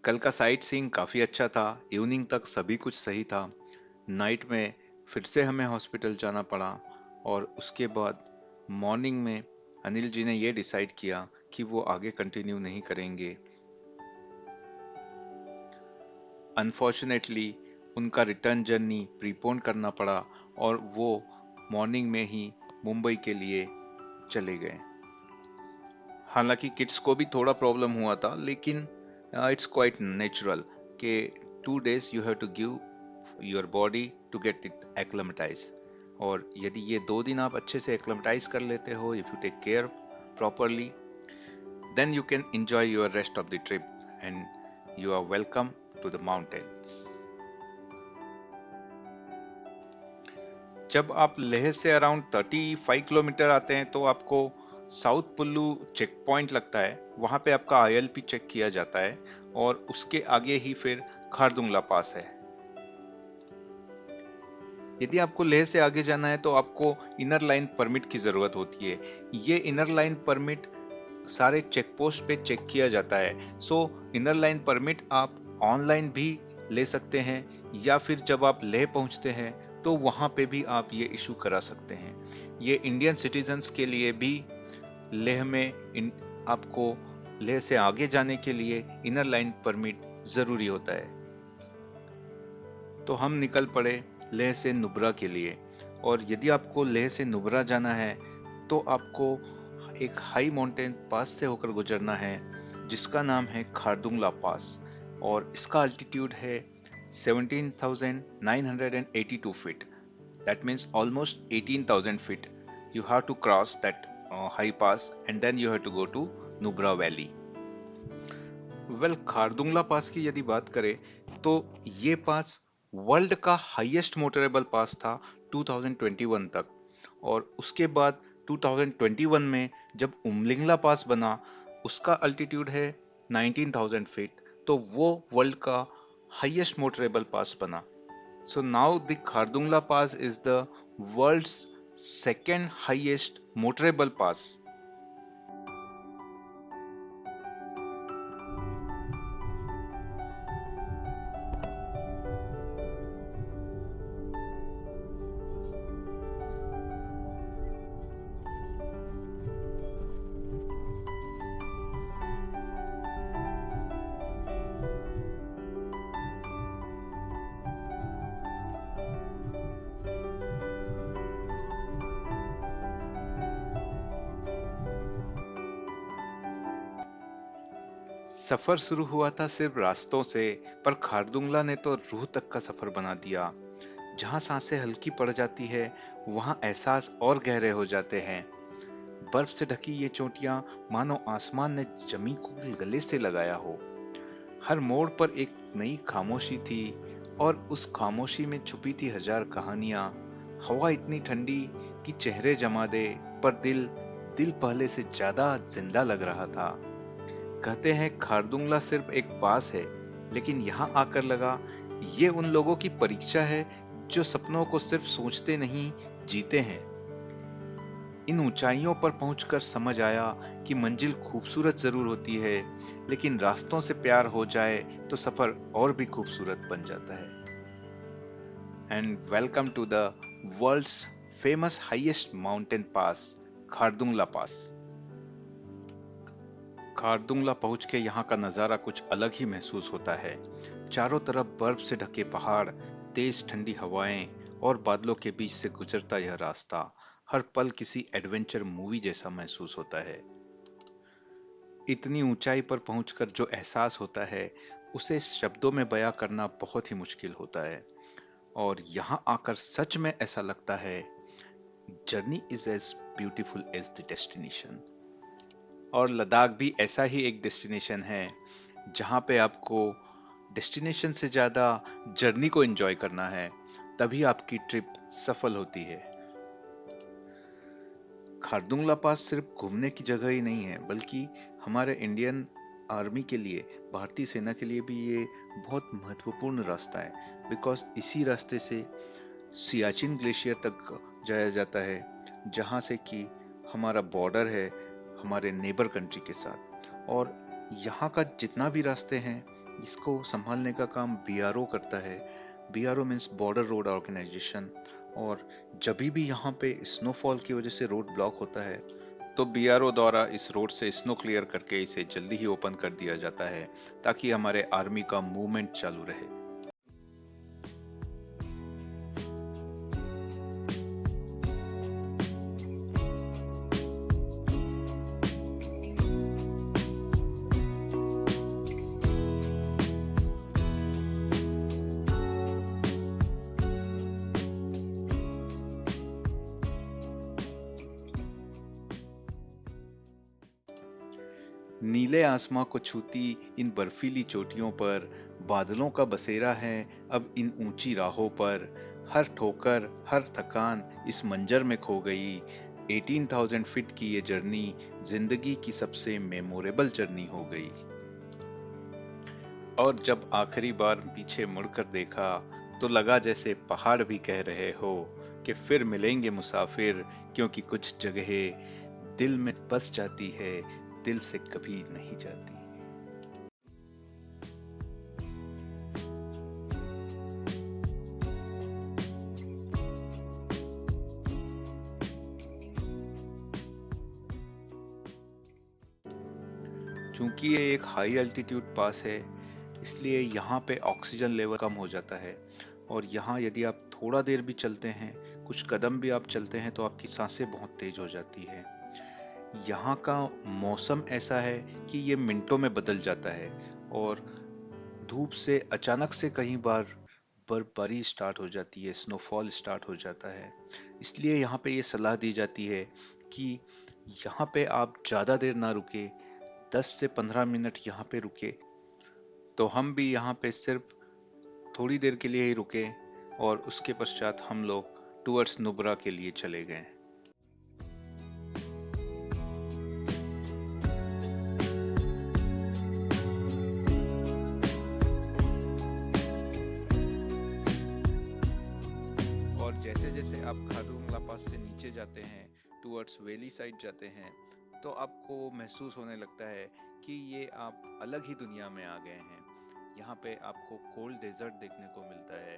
कल का sight seeing काफी अच्छा था। इवनिंग तक सभी कुछ सही था। नाइट में फिर से हमें हॉस्पिटल जाना पड़ा और उसके बाद मॉर्निंग में अनिल जी ने ये डिसाइड किया कि वो आगे कंटिन्यू नहीं करेंगे। अनफॉर्चुनेटली उनका रिटर्न जर्नी प्रीपोन करना पड़ा और वो मॉर्निंग में ही मुंबई के लिए चले गए। हालांकि किड्स को भी थोड़ा प्रॉब्लम हुआ था, लेकिन इट्स क्वाइट नेचुरल कि 2 days you have to give your body to get it acclimatise. और यदि ये 2 दिन आप अच्छे से एक्लमेटाइज कर लेते हो, if you take care properly, then you can enjoy your rest of the trip and you are welcome to the mountains. जब आप लेह से अराउंड 35 किलोमीटर आते हैं तो आपको साउथ पुल्लू चेक पॉइंट लगता है। वहां पे आपका आईएलपी चेक किया जाता है और उसके आगे ही फिर खारदुंगला पास है। यदि आपको लेह से आगे जाना है तो आपको इनर लाइन परमिट की जरूरत होती है। ये इनर लाइन परमिट सारे चेक पोस्ट पे चेक किया जाता है। सो इनर लाइन परमिट आप ऑनलाइन भी ले सकते हैं या फिर जब आप लेह पहुंचते हैं तो वहां पे भी आप ये इशू करा सकते हैं। ये इंडियन सिटीजन्स के लिए भी लेह में आपको लेह से आगे जाने के लिए इनर लाइन परमिट जरूरी होता है। तो हम निकल पड़े लेह से नुब्रा के लिए। और यदि आपको लेह से नुब्रा जाना है तो आपको एक हाई माउंटेन पास से होकर गुजरना है जिसका नाम है खारदुंगला पास। और इसका अल्टीट्यूड है 17,982 feet. That means almost 18,000 feet. You have to cross that high pass and then you have to go to Nubra valley. Khardungla pass की यदि बात करें तो ये पास वर्ल्ड का हाईएस्ट मोटरेबल पास था 2021 तक। और उसके बाद 2021 में जब उमलिंगला पास बना, उसका अल्टीट्यूड है 19,000 फीट, तो वो वर्ल्ड का हाईएस्ट मोटरेबल पास बना। So now the Khardungla pass is the world's second highest motorable pass. सफर शुरू हुआ था सिर्फ रास्तों से, पर खारदुंगला ने तो रूह तक का सफर बना दिया। जहां सांसें हल्की पड़ जाती है वहां एहसास और गहरे हो जाते हैं। बर्फ से ढकी ये चोटियां मानो आसमान ने जमीन को गले से लगाया हो। हर मोड़ पर एक नई खामोशी थी और उस खामोशी में छुपी थी हजार कहानियां। हवा इतनी ठंडी कि चेहरे जमा दे, पर दिल दिल पहले से ज्यादा जिंदा लग रहा था। कहते हैं खारदुंगला सिर्फ एक पास है, लेकिन यहाँ आकर लगा ये उन लोगों की परीक्षा है जो सपनों को सिर्फ सोचते नहीं, जीते हैं। इन ऊंचाइयों पर पहुंचकर समझ आया कि मंजिल खूबसूरत जरूर होती है, लेकिन रास्तों से प्यार हो जाए तो सफर और भी खूबसूरत बन जाता है। And welcome to the world's famous highest mountain pass, Khardungla pass. Khardungla पहुंच के यहाँ का नजारा कुछ अलग ही महसूस होता है। चारों तरफ बर्फ से ढके पहाड़, तेज ठंडी हवाएं और बादलों के बीच से गुजरता यह रास्ता हर पल किसी एडवेंचर मूवी जैसा महसूस होता है। इतनी ऊंचाई पर पहुंचकर जो एहसास होता है उसे शब्दों में बयां करना बहुत ही मुश्किल होता है। और यहाँ आकर सच में ऐसा लगता है, journey is as beautiful as the destination. और लद्दाख भी ऐसा ही एक डेस्टिनेशन है जहां पे आपको डेस्टिनेशन से ज्यादा जर्नी को एंजॉय करना है, तभी आपकी ट्रिप सफल होती है। खारदुंगला पास सिर्फ घूमने की जगह ही नहीं है, बल्कि हमारे इंडियन आर्मी के लिए, भारतीय सेना के लिए भी ये बहुत महत्वपूर्ण रास्ता है। बिकॉज इसी रास्ते से सियाचिन ग्लेशियर तक जाया जाता है, जहां से कि हमारा बॉर्डर है हमारे नेबर कंट्री के साथ। और यहाँ का जितना भी रास्ते हैं इसको संभालने का काम बीआरओ करता है। BRO means border road organisation. और जब भी यहाँ पे स्नोफॉल की वजह से रोड ब्लॉक होता है तो बीआरओ द्वारा इस रोड से स्नो क्लियर करके इसे जल्दी ही ओपन कर दिया जाता है, ताकि हमारे आर्मी का मूवमेंट चालू रहे। नीले आसमां को छूती इन बर्फीली चोटियों पर बादलों का बसेरा है अब इन ऊंची राहों पर। हर ठोकर, हर थकान इस मंजर में खो गई। 18,000 फीट की ये जर्नी जिंदगी की सबसे मेमोरेबल जर्नी हो गई। और जब आखिरी बार पीछे मुड़कर देखा तो लगा जैसे पहाड़ भी कह रहे हो कि फिर मिलेंगे मुसाफिर, क्योंकि कुछ जगहें दिल में बस जाती है, दिल से कभी नहीं जाती। चूंकि ये एक हाई एल्टीट्यूड पास है, इसलिए यहाँ पे ऑक्सीजन लेवल कम हो जाता है। और यहाँ यदि आप थोड़ा देर भी चलते हैं, कुछ कदम भी आप चलते हैं, तो आपकी सांसें बहुत तेज हो जाती है। यहाँ का मौसम ऐसा है कि ये मिनटों में बदल जाता है और धूप से अचानक से कई बार बर्फबारी स्टार्ट हो जाती है, स्नोफॉल स्टार्ट हो जाता है। इसलिए यहाँ पे ये सलाह दी जाती है कि यहाँ पे आप ज़्यादा देर ना रुके, 10 से 15 मिनट यहाँ पे रुके। तो हम भी यहाँ पे सिर्फ थोड़ी देर के लिए ही रुके और उसके पश्चात हम लोग टुवर्ड्स नुब्रा के लिए चले गए। और जैसे जैसे आप खारदुंग ला पास से नीचे जाते हैं, टुवर्ड्स वैली साइड जाते हैं, तो आपको महसूस होने लगता है कि ये आप अलग ही दुनिया में आ गए हैं। यहाँ पे आपको कोल्ड डेजर्ट देखने को मिलता है।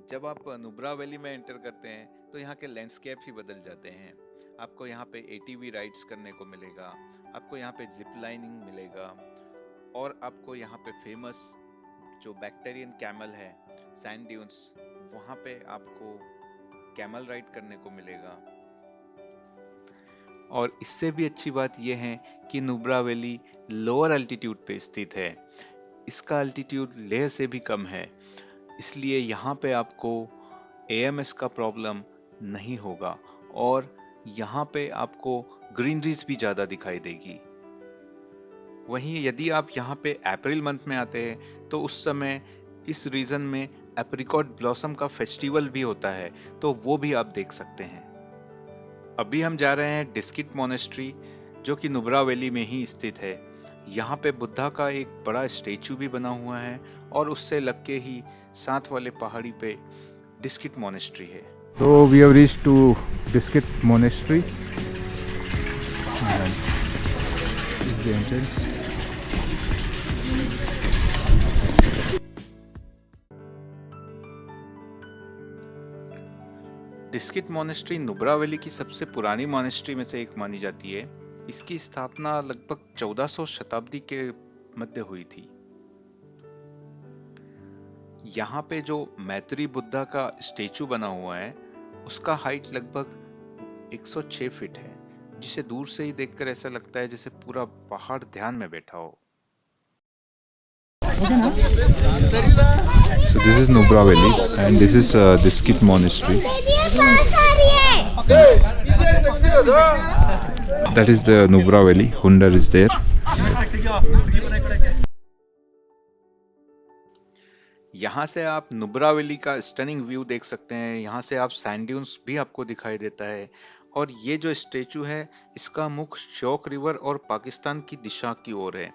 जब आप नुब्रा वैली में एंटर करते हैं तो यहाँ के लैंडस्केप ही बदल जाते हैं। आपको यहाँ पे एटीवी राइड्स करने को मिलेगा, आपको यहाँ पे जिप लाइनिंग मिलेगा, और आपको यहाँ पे फेमस जो बैक्टीरियन कैमल है, सैंड ड्यून्स, वहाँ पे आपको कैमल राइड करने को मिलेगा। और इससे भी अच्छी बात यह है कि नुब्रा वैली लोअर एल्टीट्यूड पे स्थित है। इसका एल्टीट्यूड लेह से भी कम है, इसलिए यहाँ पे आपको एएमएस का प्रॉब्लम नहीं होगा और यहाँ पे आपको ग्रीनरीज भी ज़्यादा दिखाई देगी। वहीं यदि आप यहाँ पे अप्रैल मंथ में आते हैं तो उस समय इस रीजन में एप्रिकॉट ब्लॉसम का फेस्टिवल भी होता है, तो वो भी आप देख सकते हैं। अभी हम जा रहे हैं डिस्किट मोनेस्ट्री, जो कि नुब्रा वैली में ही स्थित है। यहाँ पे बुद्धा का एक बड़ा स्टेचू भी बना हुआ है और उससे लग के ही साथ वाले पहाड़ी पे डिस्किट मोनेस्ट्री है। So we have reached to Diskit Monastery and this is the entrance. Diskit monastery Nubra valley की सबसे पुरानी मोनेस्ट्री में से एक मानी जाती है। इसकी स्थापना लगभग 1400 शताब्दी के मध्य हुई थी। यहाँ पे जो मैत्री बुद्धा का स्टेचू बना हुआ है, उसका हाइट लगभग 106 फीट है, जिसे दूर से ही देखकर ऐसा लगता है जैसे पूरा पहाड़ ध्यान में बैठा हो। So this is Nubra Valley and this is Diskit Monastery. That is the Nubra Valley. Hundar is there. यहाँ से आप नुब्रा वैली का स्टनिंग व्यू देख सकते हैं। यहाँ से आप सैंड ड्यून्स भी आपको दिखाई देता है। और ये जो स्टेचू है, इसका मुख श्योक रिवर और पाकिस्तान की दिशा की ओर है।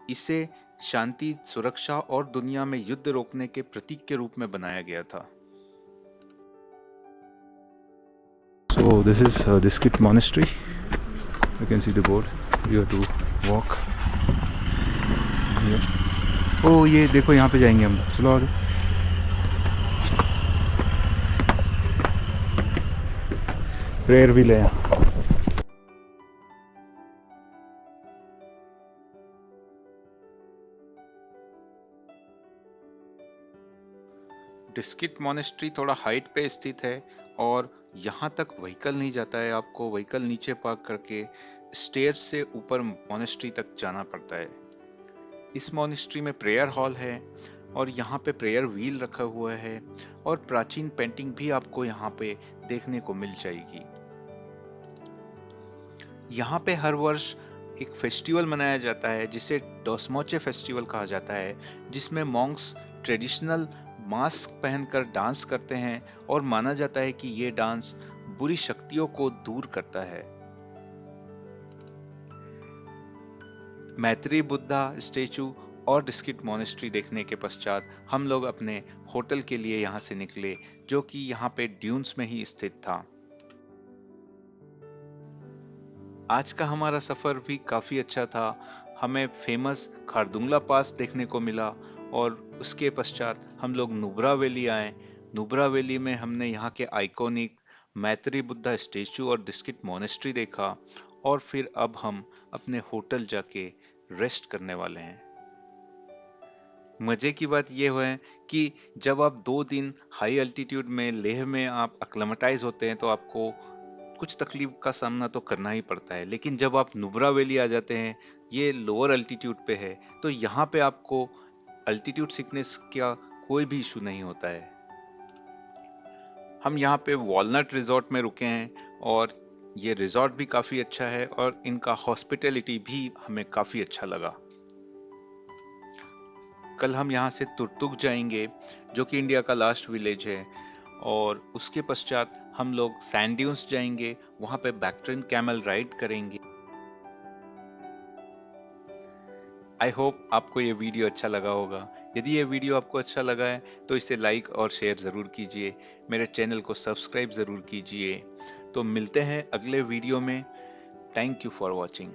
इसे शांति, सुरक्षा और दुनिया में युद्ध रोकने के प्रतीक के रूप में बनाया गया था। So this is Diskit Monastery. You can see the board. You have to walk ओ ये देखो, यहाँ पे जाएंगे हम, चलो आगे। प्रेयर भी ले आया। डिस्किट मॉनेस्ट्री थोड़ा हाइट पे स्थित है और यहाँ तक व्हीकल नहीं जाता है, आपको व्हीकल नीचे पार्क करके स्टेयर्स से ऊपर मॉनेस्ट्री तक जाना पड़ता है। इस मॉनेस्ट्री में प्रेयर हॉल है और यहाँ पे प्रेयर व्हील रखा हुआ है और प्राचीन पेंटिंग भी आपको यहाँ पे देखने को मिल जाएगी। यहाँ पे हर वर्ष एक फेस्टिवल मनाया जाता है जिसे डोस्मोचे फेस्टिवल कहा जाता है, जिसमें मॉन्क्स ट्रेडिशनल मास्क पहनकर डांस करते हैं और माना जाता है कि ये डांस बुरी शक्तियों को दूर करता है। मैत्री बुद्धा स्टेचू और डिस्किट मॉनेस्ट्री देखने के पश्चात हम लोग अपने होटल के लिए यहाँ से निकले, जो कि यहाँ पे ड्यून्स में ही स्थित था। आज का हमारा सफर भी काफी अच्छा था। हमें फेमस खारदुंगला पास देखने को मिला और उसके पश्चात हम लोग नुब्रा वैली आए। नुब्रा वैली में हमने यहाँ के आइकॉनिक मैत्री बुद्धा स्टेचू और डिस्किट मॉनेस्ट्री देखा और फिर अब हम अपने होटल जाके रेस्ट करने वाले हैं। मजे की बात यह है कि जब आप 2 दिन हाई अल्टीट्यूड में लेह में आप अक्लेमेटाइज होते हैं तो आपको कुछ तकलीफ का सामना तो करना ही पड़ता है, लेकिन जब आप नुब्रा वैली आ जाते हैं, ये लोअर अल्टीट्यूड पे है, तो यहाँ पे आपको अल्टीट्यूड सिकनेस का कोई भी इशू नहीं होता है। हम यहाँ पे वॉलनट रिजॉर्ट में रुके हैं और ये रिजॉर्ट भी काफी अच्छा है और इनका हॉस्पिटैलिटी भी हमें काफी अच्छा लगा। कल हम यहाँ से तुर्तुक जाएंगे, जो कि इंडिया का लास्ट विलेज है, और उसके पश्चात हम लोग सैंड ड्यून्स जाएंगे, वहां पे बैक्ट्रेन कैमल राइड करेंगे। आई होप आपको ये वीडियो अच्छा लगा होगा। यदि ये वीडियो आपको अच्छा लगा है तो इसे लाइक और शेयर जरूर कीजिए, मेरे चैनल को सब्सक्राइब जरूर कीजिए। तो मिलते हैं अगले वीडियो में। Thank you for watching.